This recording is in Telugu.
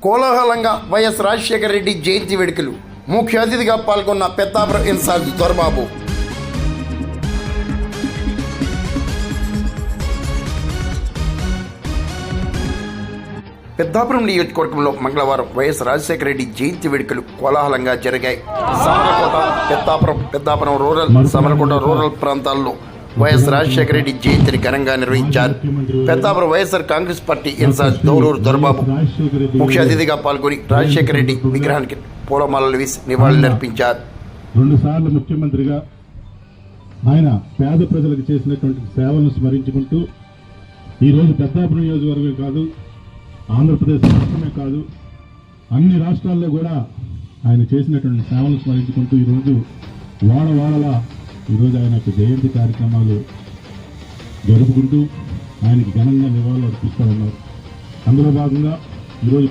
కోలాహలంగా వైఎస్ రాజశేఖర రెడ్డి జయంతి వేడుకలు. ముఖ్య అతిథిగా పాల్గొన్న పెద్దాపురం ఇన్ఛార్జ్ దొరబాబు. పెద్దాపురం నియోజకవర్గంలో మంగళవారం వైఎస్ రాజశేఖర రెడ్డి జయంతి వేడుకలు కోలాహలంగా జరిగాయి. పెద్దాపురం రూరల్, సమరకోట రూరల్ ప్రాంతాల్లో వైఎస్ రాజశేఖర రెడ్డి జయంతిని ఘనంగా నిర్వహించారు. పెద్దాపురం వైఎస్ఆర్ కాంగ్రెస్ పార్టీ ఇన్ఛార్జ్ దౌలూరు దొరబాబు ముఖ్య అతిథిగా పాల్గొని రాజశేఖర రెడ్డి విగ్రహానికి పూలమాలలు వేసి నివాళులర్పించారు. 2 సార్లు ముఖ్యమంత్రిగా ఆయన పేద ప్రజలకు చేసినటువంటి సేవలను స్మరించుకుంటూ ఈరోజు పెద్దాపురం నియోజకవర్గమే కాదు, ఆంధ్రప్రదేశ్ రాష్ట్రమే కాదు, అన్ని రాష్ట్రాల్లో కూడా ఆయన చేసినటువంటి సేవలను స్మరించుకుంటూ ఈరోజు వాడవాడలా ఈరోజు ఆయన యొక్క జయంతి కార్యక్రమాలు జరుపుకుంటూ ఆయనకి ఘనంగా నివాళులు అర్పిస్తూ ఉన్నారు. అందులో భాగంగా ఈరోజు